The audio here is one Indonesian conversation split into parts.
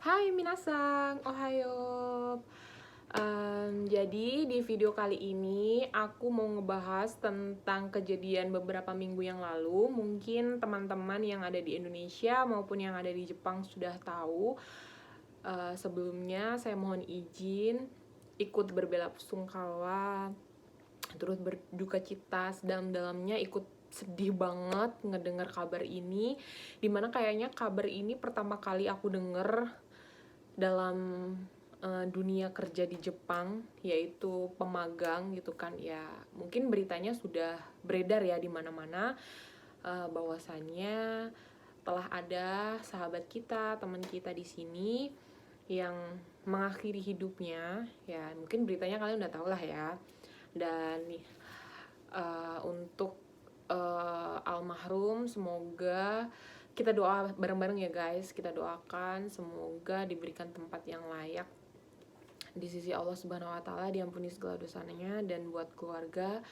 Hai minasang, ohayo. Jadi di video kali ini aku mau ngebahas tentang kejadian beberapa minggu yang lalu. Mungkin teman-teman yang ada di Indonesia maupun yang ada di Jepang sudah tahu. Sebelumnya saya mohon izin ikut berbela-sungkawa, terus berduka cita sedalam-dalamnya, ikut sedih banget ngedengar kabar ini, dimana kayaknya kabar ini pertama kali aku denger dalam dunia kerja di Jepang, yaitu pemagang gitu kan. Ya mungkin beritanya sudah beredar ya di mana-mana, bahwasannya telah ada sahabat kita, teman kita di sini yang mengakhiri hidupnya. Ya mungkin beritanya kalian udah tahu lah ya. Dan untuk almarhum, semoga kita doa bareng-bareng ya guys, kita doakan semoga diberikan tempat yang layak di sisi Allah Subhanahu wa taala, diampuni segala dosanya, dan buat keluarga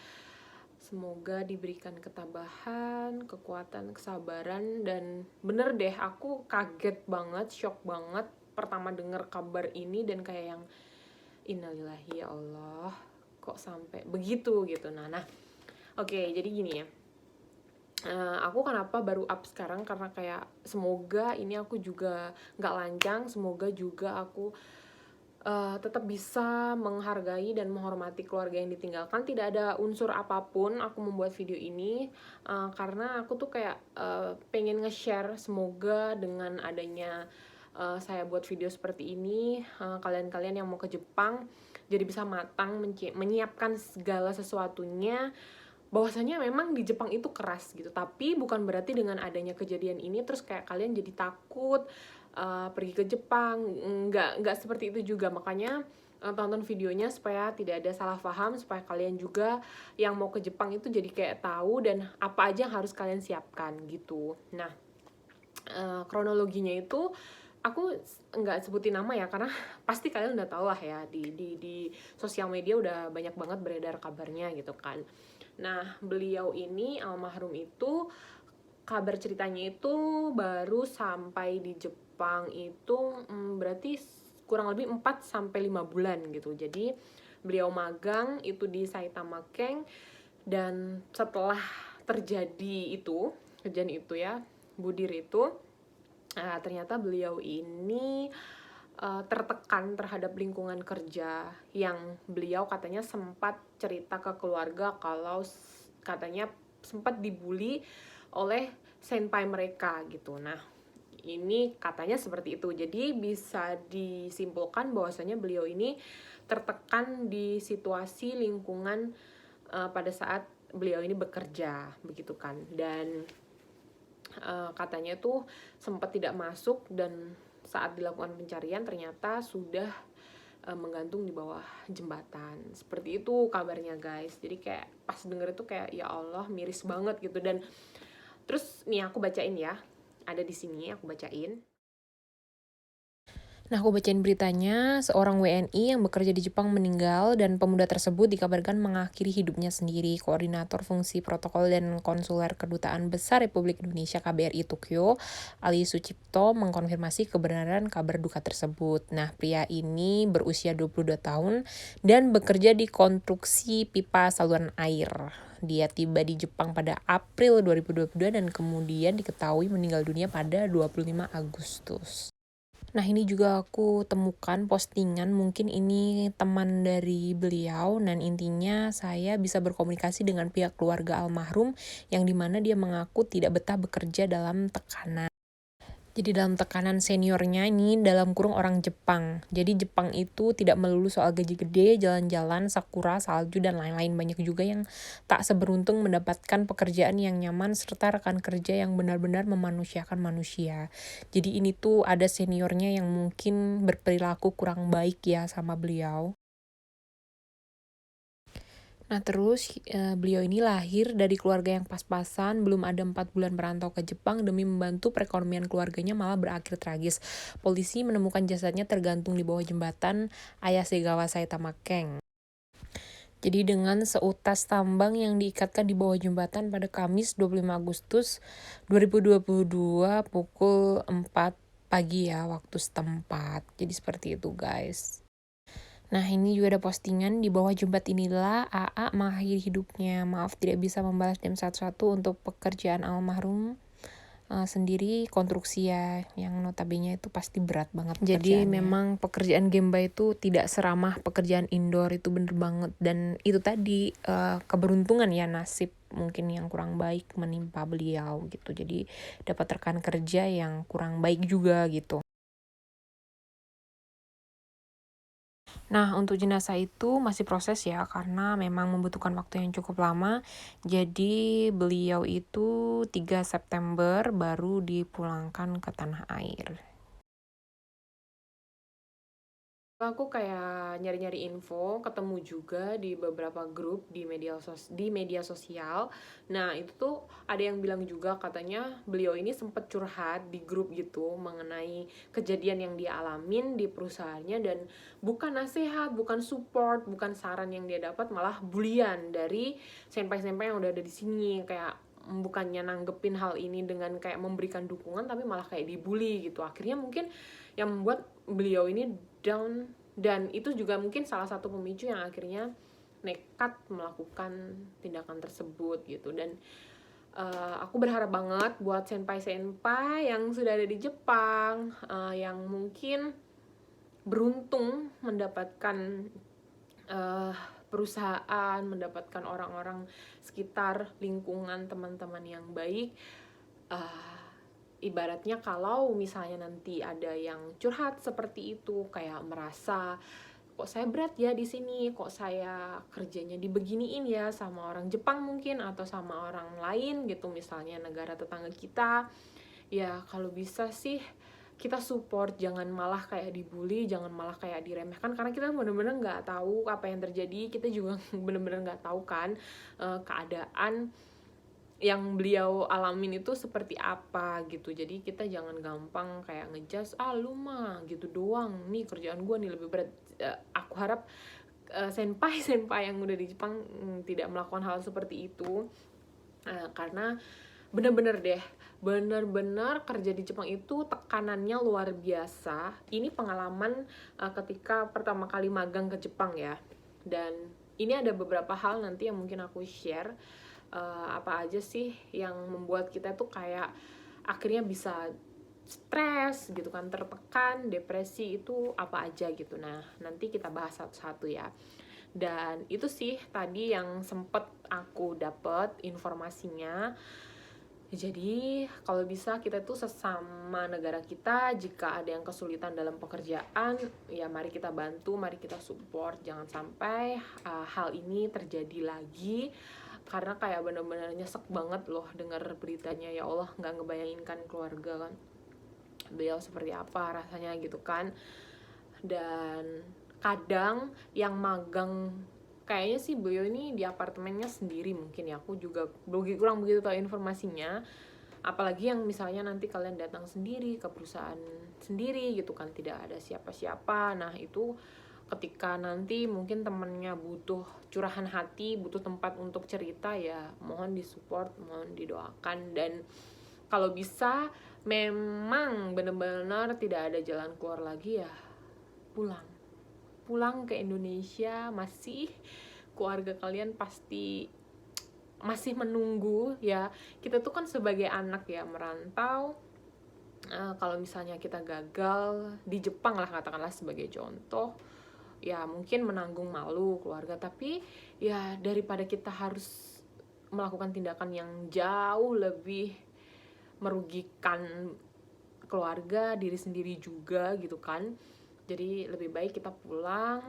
semoga diberikan ketabahan, kekuatan, kesabaran. Dan bener deh, aku kaget banget, shock banget pertama denger kabar ini, dan kayak yang innalillahi, ya Allah, kok sampai begitu gitu. Oke, jadi gini ya. Aku kenapa baru up sekarang, karena kayak semoga ini aku juga nggak lancang, semoga juga aku tetap bisa menghargai dan menghormati keluarga yang ditinggalkan. Tidak ada unsur apapun aku membuat video ini, karena aku tuh kayak pengen nge-share, semoga dengan adanya saya buat video seperti ini, kalian-kalian yang mau ke Jepang jadi bisa matang menyiapkan segala sesuatunya. Bahwasanya memang di Jepang itu keras gitu, tapi bukan berarti dengan adanya kejadian ini terus kayak kalian jadi takut pergi ke Jepang. Nggak seperti itu juga. Makanya tonton videonya supaya tidak ada salah paham, supaya kalian juga yang mau ke Jepang itu jadi kayak tahu dan apa aja yang harus kalian siapkan gitu. Nah, kronologinya itu aku nggak sebutin nama ya, karena pasti kalian udah tahu lah ya, di sosial media udah banyak banget beredar kabarnya gitu kan. Nah, beliau ini almarhum itu, kabar ceritanya itu baru sampai di Jepang itu berarti kurang lebih 4 sampai 5 bulan gitu. Jadi beliau magang itu di Saitama Keng, dan setelah terjadi itu, kejadian itu ya, budir itu, ternyata beliau ini tertekan terhadap lingkungan kerja, yang beliau katanya sempat cerita ke keluarga kalau katanya sempat dibully oleh senpai mereka gitu. Nah, ini katanya seperti itu. Jadi bisa disimpulkan bahwasanya beliau ini tertekan di situasi lingkungan pada saat beliau ini bekerja begitu kan. Dan katanya tuh sempat tidak masuk, dan saat dilakukan pencarian ternyata sudah menggantung di bawah jembatan. Seperti itu kabarnya guys. Jadi kayak pas denger itu kayak ya Allah, miris banget gitu. Dan terus nih aku bacain ya, ada di sini aku bacain. Nah, aku bacain beritanya. Seorang WNI yang bekerja di Jepang meninggal, dan pemuda tersebut dikabarkan mengakhiri hidupnya sendiri. Koordinator Fungsi Protokol dan Konsuler Kedutaan Besar Republik Indonesia KBRI Tokyo, Ali Sucipto, mengkonfirmasi kebenaran kabar duka tersebut. Nah, pria ini berusia 22 tahun dan bekerja di konstruksi pipa saluran air. Dia tiba di Jepang pada April 2022 dan kemudian diketahui meninggal dunia pada 25 Agustus. Nah, ini juga aku temukan postingan, mungkin ini teman dari beliau, dan intinya saya bisa berkomunikasi dengan pihak keluarga almarhum yang dimana dia mengaku tidak betah bekerja dalam tekanan. Jadi dalam tekanan seniornya ini dalam kurung orang Jepang. Jadi Jepang itu tidak melulu soal gaji gede, jalan-jalan, sakura, salju, dan lain-lain. Banyak juga yang tak seberuntung mendapatkan pekerjaan yang nyaman serta rekan kerja yang benar-benar memanusiakan manusia. Jadi ini tuh ada seniornya yang mungkin berperilaku kurang baik ya sama beliau. Nah terus beliau ini lahir dari keluarga yang pas-pasan, belum ada 4 bulan merantau ke Jepang demi membantu perekonomian keluarganya malah berakhir tragis. Polisi menemukan jasadnya tergantung di bawah jembatan Ayasegawa Saitama Keng. Jadi dengan seutas tambang yang diikatkan di bawah jembatan pada Kamis 25 Agustus 2022 pukul 4 pagi ya waktu setempat. Jadi seperti itu guys. Nah ini juga ada postingan di bawah Jumat inilah AA mengakhiri hidupnya. Maaf tidak bisa membalas DM satu-satu untuk pekerjaan almarhum sendiri konstruksi ya, yang notabene itu pasti berat banget. Jadi memang pekerjaan Gemba itu tidak seramah pekerjaan indoor, itu bener banget. Dan itu tadi keberuntungan ya, nasib mungkin yang kurang baik menimpa beliau gitu. Jadi dapat rekan kerja yang kurang baik juga gitu. Nah, untuk jenazah itu masih proses ya, karena memang membutuhkan waktu yang cukup lama. Jadi beliau itu 3 September baru dipulangkan ke tanah air. Aku kayak nyari-nyari info, ketemu juga di beberapa grup di media sosial. Nah, itu tuh ada yang bilang juga katanya beliau ini sempat curhat di grup gitu mengenai kejadian yang dia alamin di perusahaannya, dan bukan nasihat, bukan support, bukan saran yang dia dapat, malah bulian dari senpai-senpai yang udah ada di sini. Kayak bukannya nanggepin hal ini dengan kayak memberikan dukungan, tapi malah kayak dibully gitu. Akhirnya mungkin yang membuat beliau ini down, dan itu juga mungkin salah satu pemicu yang akhirnya nekat melakukan tindakan tersebut gitu. Dan aku berharap banget buat senpai-senpai yang sudah ada di Jepang, yang mungkin beruntung mendapatkan perusahaan, mendapatkan orang-orang sekitar, lingkungan, teman-teman yang baik. Ibaratnya kalau misalnya nanti ada yang curhat seperti itu, kayak merasa kok saya berat ya di sini, kok saya kerjanya dibeginiin ya sama orang Jepang mungkin, atau sama orang lain gitu, misalnya negara tetangga kita, ya kalau bisa sih kita support, jangan malah kayak dibully, jangan malah kayak diremehkan, karena kita bener-bener nggak tahu apa yang terjadi. Kita juga bener-bener nggak tahu kan keadaan yang beliau alamin itu seperti apa gitu. Jadi kita jangan gampang kayak ngejudge, lu mah gitu doang, nih kerjaan gue nih lebih berat. Aku harap senpai yang udah di Jepang tidak melakukan hal seperti itu, karena bener-bener kerja di Jepang itu tekanannya luar biasa. Ini pengalaman ketika pertama kali magang ke Jepang ya. Dan ini ada beberapa hal nanti yang mungkin aku share, apa aja sih yang membuat kita tuh kayak akhirnya bisa stres gitu kan, tertekan, depresi, itu apa aja gitu. Nah, nanti kita bahas satu-satu ya. Dan itu sih tadi yang sempet aku dapet informasinya. Jadi kalau bisa kita tuh sesama negara kita, jika ada yang kesulitan dalam pekerjaan, ya mari kita bantu, mari kita support. Jangan sampai hal ini terjadi lagi, karena kayak bener-bener nyesek banget loh dengar beritanya. Ya Allah, nggak ngebayangin kan keluarga kan beliau seperti apa rasanya gitu kan. Dan kadang yang magang, kayaknya sih beliau ini di apartemennya sendiri mungkin ya, aku juga kurang begitu tahu informasinya. Apalagi yang misalnya nanti kalian datang sendiri ke perusahaan sendiri gitu kan, tidak ada siapa-siapa. Nah itu ketika nanti mungkin temennya butuh curahan hati, butuh tempat untuk cerita, ya mohon disupport, mohon didoakan. Dan kalau bisa memang benar-benar tidak ada jalan keluar lagi, ya pulang ke Indonesia. Masih keluarga kalian pasti masih menunggu ya. Kita tuh kan sebagai anak ya merantau, kalau misalnya kita gagal di Jepang lah katakanlah sebagai contoh, ya mungkin menanggung malu keluarga, tapi ya daripada kita harus melakukan tindakan yang jauh lebih merugikan keluarga, diri sendiri juga gitu kan. Jadi lebih baik kita pulang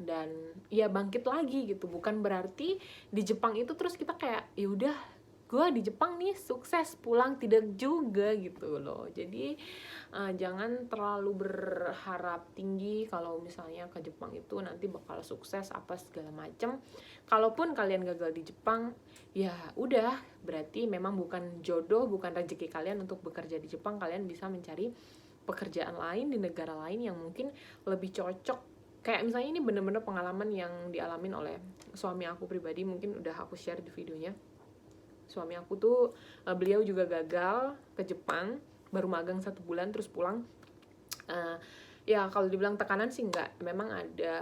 dan ya bangkit lagi gitu. Bukan berarti di Jepang itu terus kita kayak ya udah gue di Jepang nih sukses, pulang, tidak juga gitu loh. Jadi jangan terlalu berharap tinggi kalau misalnya ke Jepang itu nanti bakal sukses apa segala macem. Kalaupun kalian gagal di Jepang, ya udah berarti memang bukan jodoh, bukan rezeki kalian untuk bekerja di Jepang. Kalian bisa mencari pekerjaan lain di negara lain yang mungkin lebih cocok. Kayak misalnya ini bener-bener pengalaman yang dialamin oleh suami aku pribadi, mungkin udah aku share di videonya. Suami aku tuh beliau juga gagal ke Jepang, baru magang 1 bulan terus pulang. Eh, ya kalau dibilang tekanan sih enggak, memang ada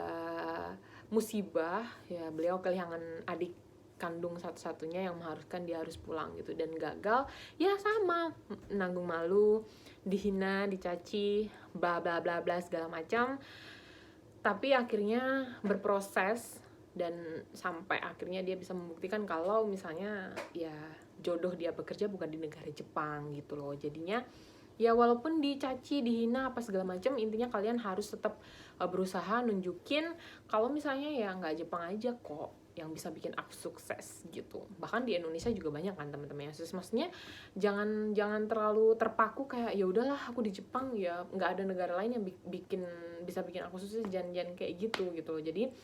musibah ya, beliau kehilangan adik kandung satu-satunya yang mengharuskan dia harus pulang gitu, dan gagal ya sama, nanggung malu, dihina, dicaci, bla bla bla bla segala macam. Tapi akhirnya berproses dan sampai akhirnya dia bisa membuktikan kalau misalnya ya jodoh dia bekerja bukan di negara Jepang gitu loh. Jadinya ya walaupun dicaci, dihina apa segala macam, intinya kalian harus tetap berusaha nunjukin kalau misalnya ya nggak Jepang aja kok yang bisa bikin aku sukses gitu. Bahkan di Indonesia juga banyak kan teman-teman yang sukses. Maksudnya jangan terlalu terpaku kayak ya udahlah aku di Jepang, ya nggak ada negara lain yang bisa bikin aku sukses, jangan kayak gitu loh. Jadi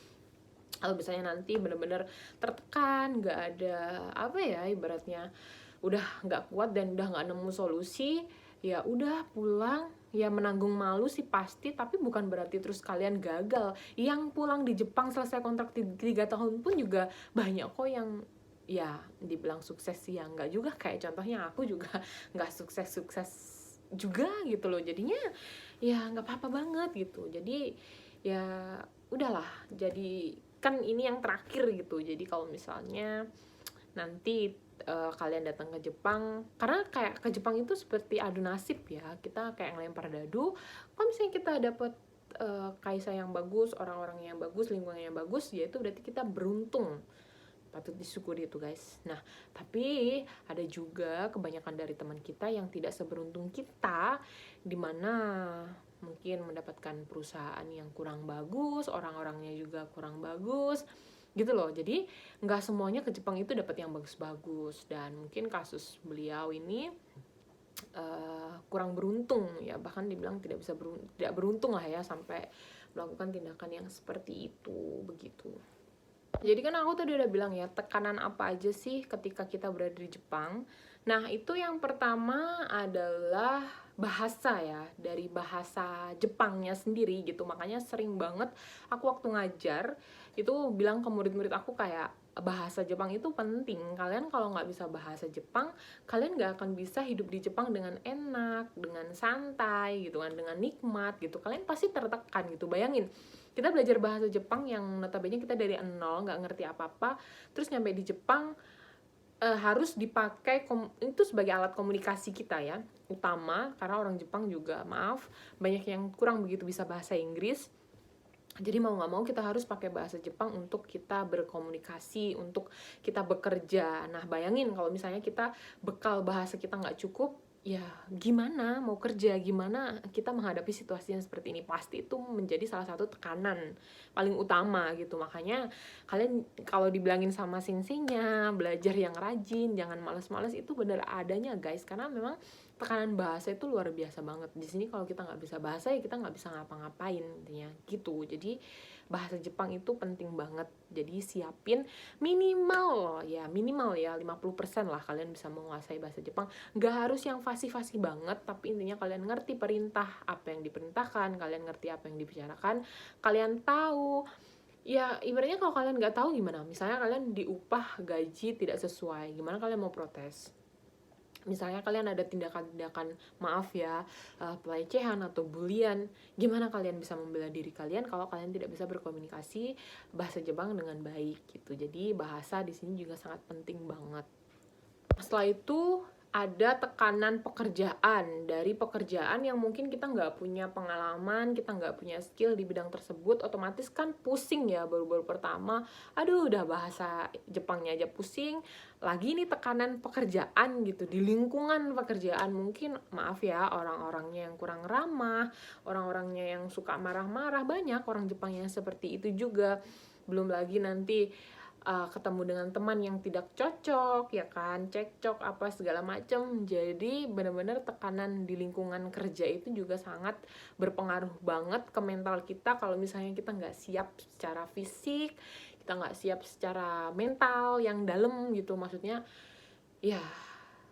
kalau misalnya nanti bener-bener tertekan, nggak ada apa ya, ibaratnya udah nggak kuat dan udah nggak nemu solusi, ya udah pulang. Ya menanggung malu sih pasti, tapi bukan berarti terus kalian gagal. Yang pulang di Jepang selesai kontrak 3 tahun pun juga banyak kok yang ya dibilang sukses sih, ya nggak juga. Kayak contohnya aku juga nggak sukses juga gitu loh. Jadinya ya nggak apa-apa banget gitu. Jadi ya udahlah, jadi kan ini yang terakhir gitu. Jadi kalau misalnya nanti kalian datang ke Jepang, karena kayak ke Jepang itu seperti adu nasib ya, kita kayak ngelempar dadu. Kalau misalnya kita dapet kaisar yang bagus, orang-orang yang bagus, lingkungan yang bagus, ya itu berarti kita beruntung, patut disyukuri itu guys. Nah tapi ada juga kebanyakan dari teman kita yang tidak seberuntung kita, dimana mungkin mendapatkan perusahaan yang kurang bagus, orang-orangnya juga kurang bagus gitu loh. Jadi nggak semuanya ke Jepang itu dapat yang bagus-bagus, dan mungkin kasus beliau ini kurang beruntung ya, bahkan dibilang tidak beruntung lah ya sampai melakukan tindakan yang seperti itu begitu. Jadi kan aku tadi udah bilang ya, tekanan apa aja sih ketika kita berada di Jepang. Nah itu yang pertama adalah bahasa ya, dari bahasa Jepangnya sendiri gitu. Makanya sering banget aku waktu ngajar itu bilang ke murid-murid aku kayak, bahasa Jepang itu penting. Kalian kalau nggak bisa bahasa Jepang, kalian nggak akan bisa hidup di Jepang dengan enak, dengan santai gitu kan, dengan nikmat gitu. Kalian pasti tertekan gitu. Bayangin, kita belajar bahasa Jepang yang notabene kita dari nol, nggak ngerti apa-apa, terus nyampe di Jepang harus dipakai itu sebagai alat komunikasi kita ya, utama, karena orang Jepang juga maaf banyak yang kurang begitu bisa bahasa Inggris. Jadi mau nggak mau kita harus pakai bahasa Jepang untuk kita berkomunikasi, untuk kita bekerja. Nah bayangin kalau misalnya kita bekal bahasa kita nggak cukup, ya gimana mau kerja, gimana kita menghadapi situasi yang seperti ini. Pasti itu menjadi salah satu tekanan paling utama gitu. Makanya kalian kalau dibilangin sama senseinya belajar yang rajin, jangan males-males, itu bener adanya guys. Karena memang tekanan bahasa itu luar biasa banget di sini. Kalau kita nggak bisa bahasa ya kita nggak bisa ngapa-ngapain intinya gitu. Jadi bahasa Jepang itu penting banget. Jadi siapin minimal ya 50% lah kalian bisa menguasai bahasa Jepang. Nggak harus yang fasih-fasih banget, tapi intinya kalian ngerti perintah apa yang diperintahkan, kalian ngerti apa yang dibicarakan, kalian tahu. Ya ibaratnya kalau kalian nggak tahu gimana, misalnya kalian diupah gaji tidak sesuai, gimana kalian mau protes? Misalnya kalian ada tindakan-tindakan, maaf ya, pelecehan atau bulian, gimana kalian bisa membela diri kalian kalau kalian tidak bisa berkomunikasi bahasa Jepang dengan baik gitu. Jadi bahasa di sini juga sangat penting banget. Setelah itu ada tekanan pekerjaan, dari pekerjaan yang mungkin kita nggak punya pengalaman, kita nggak punya skill di bidang tersebut, otomatis kan pusing ya baru-baru pertama. Aduh udah bahasa Jepangnya aja pusing, lagi nih tekanan pekerjaan gitu, di lingkungan pekerjaan mungkin maaf ya orang-orangnya yang kurang ramah, orang-orangnya yang suka marah-marah, banyak orang Jepang yang seperti itu juga. Belum lagi nanti ketemu dengan teman yang tidak cocok ya kan, cekcok apa segala macem. Jadi benar-benar tekanan di lingkungan kerja itu juga sangat berpengaruh banget ke mental kita. Kalau misalnya kita nggak siap secara fisik, kita nggak siap secara mental yang dalam gitu, maksudnya ya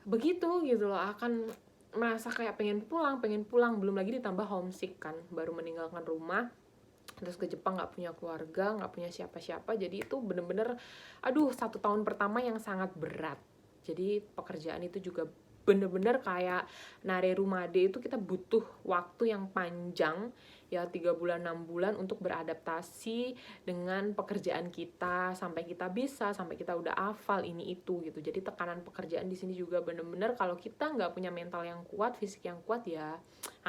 begitu gitu loh, akan merasa kayak pengen pulang, belum lagi ditambah homesick kan, baru meninggalkan rumah terus ke Jepang, nggak punya keluarga, nggak punya siapa-siapa. Jadi itu bener-bener 1 tahun pertama yang sangat berat. Jadi pekerjaan itu juga bener-bener kayak Narerumade itu kita butuh waktu yang panjang ya, 3 bulan 6 bulan untuk beradaptasi dengan pekerjaan kita sampai kita bisa, sampai kita udah hafal ini itu gitu. Jadi tekanan pekerjaan di sini juga bener-bener kalau kita nggak punya mental yang kuat, fisik yang kuat ya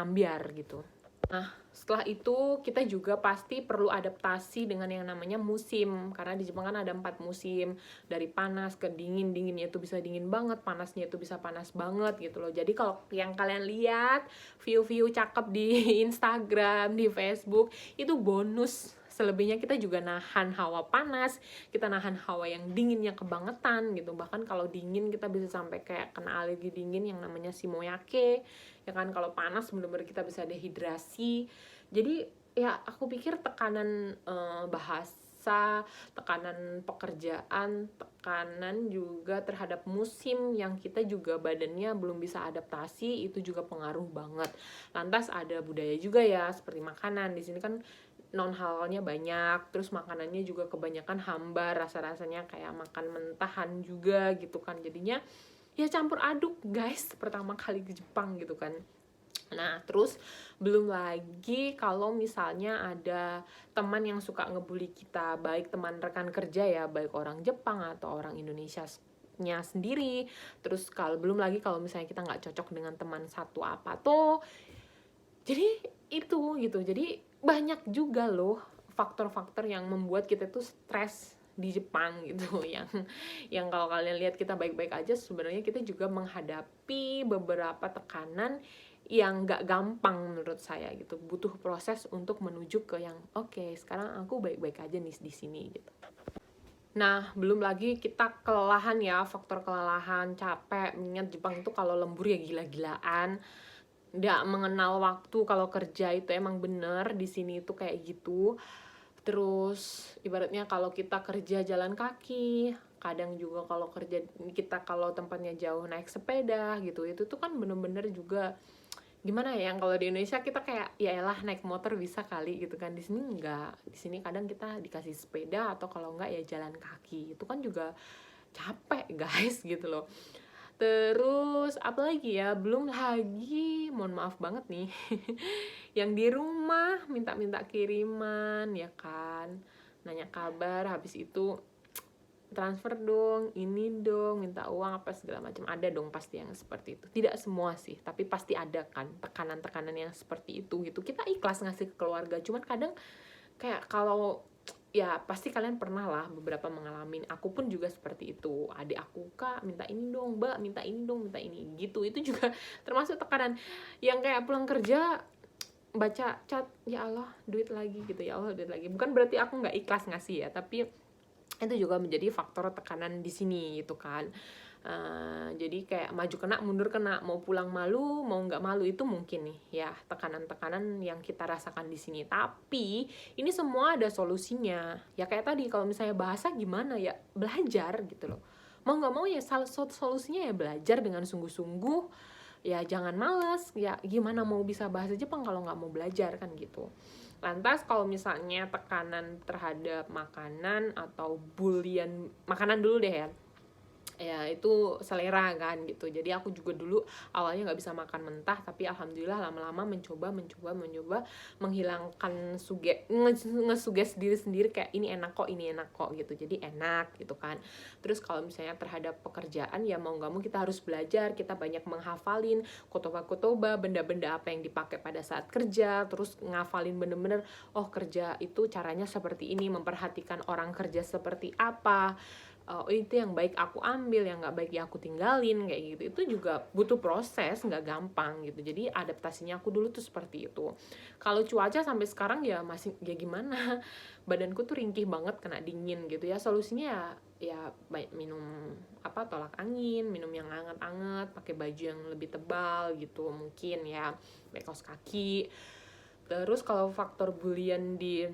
ambiar gitu. Nah, setelah itu kita juga pasti perlu adaptasi dengan yang namanya musim. Karena di Jepang kan ada 4 musim. Dari panas ke dingin, dinginnya itu bisa dingin banget, panasnya itu bisa panas banget gitu loh. Jadi kalau yang kalian lihat view-view cakep di Instagram, di Facebook, itu bonus. Selebihnya kita juga nahan hawa panas, kita nahan hawa yang dinginnya kebangetan gitu. Bahkan kalau dingin kita bisa sampai kayak kena alergi dingin yang namanya shimoyake. Ya kan, kalau panas bener-bener kita bisa dehidrasi. Jadi ya aku pikir tekanan bahasa, tekanan pekerjaan, tekanan juga terhadap musim yang kita juga badannya belum bisa adaptasi, itu juga pengaruh banget. Lantas ada budaya juga ya, seperti makanan. Di sini kan non halalnya banyak, terus makanannya juga kebanyakan hambar, rasa-rasanya kayak makan mentahan juga gitu kan. Jadinya ya campur aduk guys, pertama kali ke Jepang gitu kan. Nah, terus belum lagi kalau misalnya ada teman yang suka ngebully kita, baik teman rekan kerja ya, baik orang Jepang atau orang Indonesia-nya sendiri. Terus belum lagi kalau misalnya kita nggak cocok dengan teman satu apa tuh. Jadi itu gitu. Jadi banyak juga loh faktor-faktor yang membuat kita tuh stres di Jepang gitu, yang kalau kalian lihat kita baik-baik aja, sebenarnya kita juga menghadapi beberapa tekanan yang gak gampang menurut saya gitu. Butuh proses untuk menuju ke yang oke, sekarang aku baik-baik aja nih di sini gitu. Nah, belum lagi kita kelelahan ya, faktor kelelahan, capek. Mengingat Jepang itu kalau lembur ya gila-gilaan, nggak mengenal waktu. Kalau kerja itu emang bener di sini itu kayak gitu. Terus ibaratnya kalau kita kerja jalan kaki, kadang juga kalau kerja kita kalau tempatnya jauh naik sepeda gitu, itu tuh kan bener-bener juga gimana ya, yang kalau di Indonesia kita kayak ya elah naik motor bisa kali gitu kan, di sini enggak. Di sini kadang kita dikasih sepeda atau kalau enggak ya jalan kaki, itu kan juga capek guys gitu loh. Terus apalagi ya, belum lagi mohon maaf banget nih yang di rumah minta-minta kiriman ya kan, nanya kabar, habis itu transfer dong, ini dong, minta uang apa segala macam. Ada dong pasti yang seperti itu. Tidak semua sih, tapi pasti ada kan tekanan-tekanan yang seperti itu gitu. Kita ikhlas ngasih ke keluarga, cuman kadang kayak kalau ya pasti kalian pernah lah beberapa mengalami. Aku pun juga seperti itu. Adik aku, kak minta ini dong, mbak minta ini dong, minta ini gitu. Itu juga termasuk tekanan yang kayak pulang kerja baca chat, ya Allah duit lagi gitu, ya Allah duit lagi. Bukan berarti aku nggak ikhlas ngasih ya, tapi itu juga menjadi faktor tekanan di sini gitu kan. Jadi kayak maju kena mundur kena, mau pulang malu mau nggak malu, itu mungkin nih ya tekanan-tekanan yang kita rasakan di sini. Tapi ini semua ada solusinya ya, kayak tadi kalau misalnya bahasa gimana ya, belajar gitu loh. Mau nggak mau ya solusinya ya belajar dengan sungguh-sungguh ya, jangan males ya. Gimana mau bisa bahasa Jepang kalau nggak mau belajar kan gitu. Lantas kalau misalnya tekanan terhadap makanan atau bulian makanan dulu deh ya itu selera kan gitu. Jadi aku juga dulu awalnya nggak bisa makan mentah, tapi alhamdulillah lama-lama mencoba menghilangkan ngesuges diri sendiri kayak ini enak kok gitu. Jadi enak gitu kan. Terus kalau misalnya terhadap pekerjaan ya mau nggak mau kita harus belajar, kita banyak menghafalin kotoba, benda-benda apa yang dipakai pada saat kerja, terus ngafalin bener-bener oh kerja itu caranya seperti ini, memperhatikan orang kerja seperti apa. Itu yang baik aku ambil, yang nggak baik ya aku tinggalin kayak gitu. Itu juga butuh proses, nggak gampang gitu. Jadi adaptasinya aku dulu tuh seperti itu. Kalau cuaca sampai sekarang ya masih ya gimana, badanku tuh ringkih banget kena dingin gitu ya. Solusinya ya baik minum tolak angin, minum yang anget-anget, pakai baju yang lebih tebal gitu mungkin ya, pakai kaos kaki. Terus kalau faktor bulian di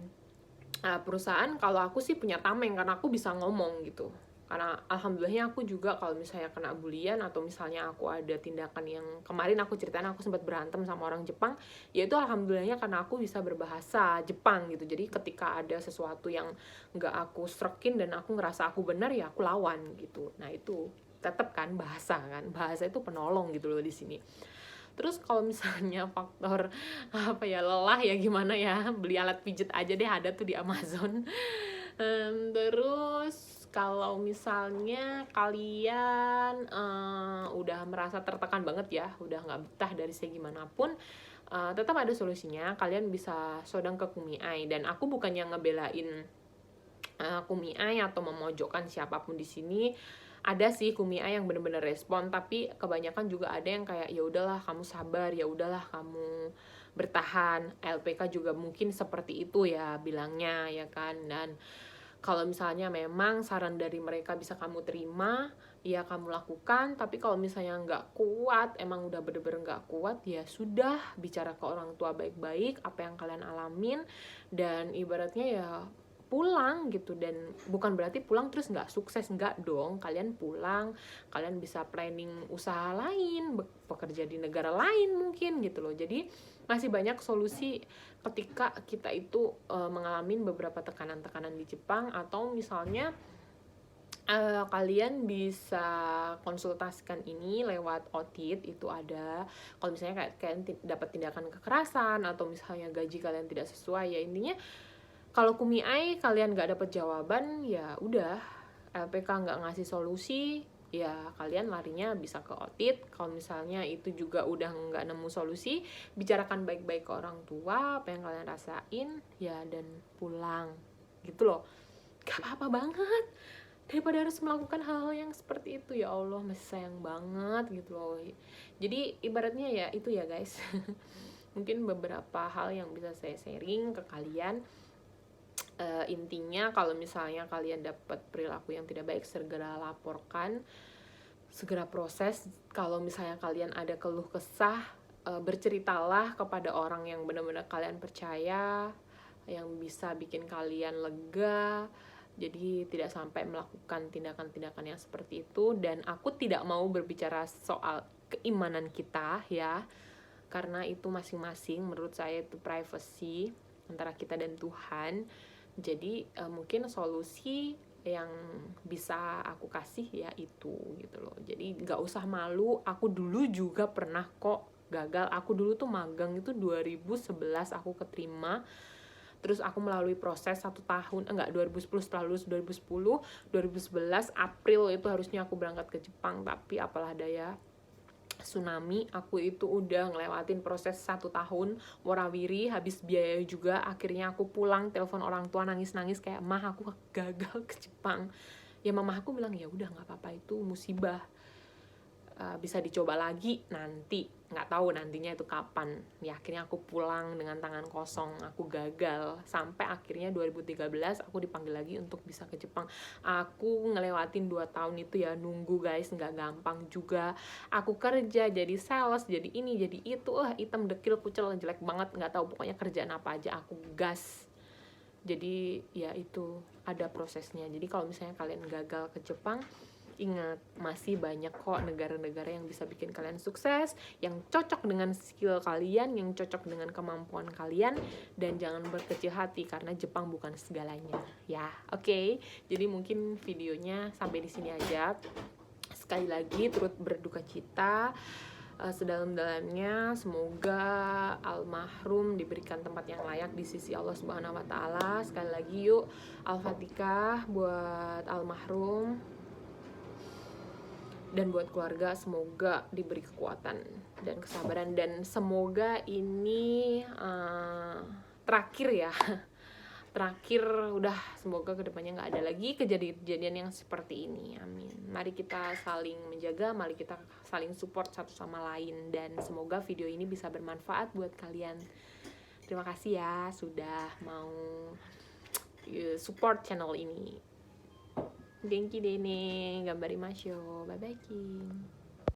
perusahaan, kalau aku sih punya tameng karena aku bisa ngomong gitu. Karena alhamdulillahnya aku juga kalau misalnya kena bulian atau misalnya aku ada tindakan yang kemarin aku ceritain aku sempat berantem sama orang Jepang, ya itu alhamdulillahnya karena aku bisa berbahasa Jepang gitu. Jadi ketika ada sesuatu yang nggak aku srekin dan aku ngerasa aku benar ya aku lawan gitu. Nah itu tetap kan bahasa itu penolong gitu loh di sini. Terus kalau misalnya faktor apa ya, lelah ya gimana ya, beli alat pijit aja deh, ada tuh di Amazon. Terus kalau misalnya kalian udah merasa tertekan banget ya, udah nggak betah dari segi manapun, tetap ada solusinya. Kalian bisa sodang ke Kumiai, dan aku bukannya ngebelain Kumiai atau memojokkan siapapun di sini. Ada sih Kumiai yang bener-bener respon, tapi kebanyakan juga ada yang kayak ya udahlah kamu sabar, ya udahlah kamu bertahan. LPK juga mungkin seperti itu ya bilangnya ya kan. Dan kalau misalnya memang saran dari mereka bisa kamu terima, ya kamu lakukan. Tapi kalau misalnya nggak kuat, emang udah bener-bener nggak kuat, ya sudah, bicara ke orang tua baik-baik apa yang kalian alamin, dan ibaratnya ya pulang gitu. Dan bukan berarti pulang terus nggak sukses, nggak dong. Kalian pulang, kalian bisa planning usaha lain, bekerja di negara lain mungkin gitu loh. Jadi masih banyak solusi ketika kita itu mengalami beberapa tekanan-tekanan di Jepang. Atau misalnya kalian bisa konsultasikan ini lewat OTIT, itu ada. Kalau misalnya kalian dapat tindakan kekerasan atau misalnya gaji kalian tidak sesuai, ya intinya kalau Kumiai kalian nggak dapat jawaban, ya udah, LPK nggak ngasih solusi, ya kalian larinya bisa ke OTIT. Kalau misalnya itu juga udah nggak nemu solusi, bicarakan baik-baik ke orang tua apa yang kalian rasain, ya, dan pulang gitu loh. Gak apa-apa banget daripada harus melakukan hal-hal yang seperti itu. Ya Allah, masih sayang banget gitu loh. Jadi ibaratnya ya itu ya guys. Mungkin beberapa hal yang bisa saya sharing ke kalian. Intinya kalau misalnya kalian dapat perilaku yang tidak baik, segera laporkan, segera proses. Kalau misalnya kalian ada keluh kesah, berceritalah kepada orang yang benar-benar kalian percaya, yang bisa bikin kalian lega. Jadi tidak sampai melakukan tindakan-tindakan yang seperti itu. Dan aku tidak mau berbicara soal keimanan kita ya, karena itu masing-masing, menurut saya itu privacy antara kita dan Tuhan. Jadi mungkin solusi yang bisa aku kasih ya itu gitu loh. Jadi nggak usah malu. Aku dulu juga pernah kok gagal. Aku dulu tuh magang itu 2011 aku keterima. Terus aku melalui proses 1 tahun, 2010, setelah lulus 2010, 2011 April itu harusnya aku berangkat ke Jepang, tapi apalah daya, tsunami. Aku itu udah ngelewatin proses 1 tahun warawiri, habis biaya juga. Akhirnya aku pulang, telepon orang tua nangis-nangis kayak, "Mah, aku gagal ke Jepang." Ya mama aku bilang, ya udah nggak apa-apa, itu musibah, bisa dicoba lagi nanti, nggak tahu nantinya itu kapan. Ya akhirnya aku pulang dengan tangan kosong, aku gagal. Sampai akhirnya 2013 aku dipanggil lagi untuk bisa ke Jepang. Aku ngelewatin 2 tahun itu ya nunggu guys, nggak gampang juga. Aku kerja jadi sales, jadi ini jadi itu, hitam dekil kucel jelek banget, nggak tahu pokoknya kerjaan apa aja aku gas. Jadi ya itu ada prosesnya. Jadi kalau misalnya kalian gagal ke Jepang, ingat, masih banyak kok negara-negara yang bisa bikin kalian sukses, yang cocok dengan skill kalian, yang cocok dengan kemampuan kalian. Dan jangan berkecil hati karena Jepang bukan segalanya ya. Oke. Jadi mungkin videonya sampai di sini aja. Sekali lagi turut berduka cita sedalam-dalamnya. Semoga almarhum diberikan tempat yang layak di sisi Allah Subhanahu wa taala. Sekali lagi yuk Al-Fatihah buat almarhum. Dan buat keluarga, semoga diberi kekuatan dan kesabaran. Dan semoga ini terakhir ya. Terakhir, udah, semoga kedepannya nggak ada lagi kejadian-kejadian yang seperti ini. Amin. Mari kita saling menjaga, mari kita saling support satu sama lain. Dan semoga video ini bisa bermanfaat buat kalian. Terima kasih ya sudah mau support channel ini. Genki dene, gambarimasho, bye bye.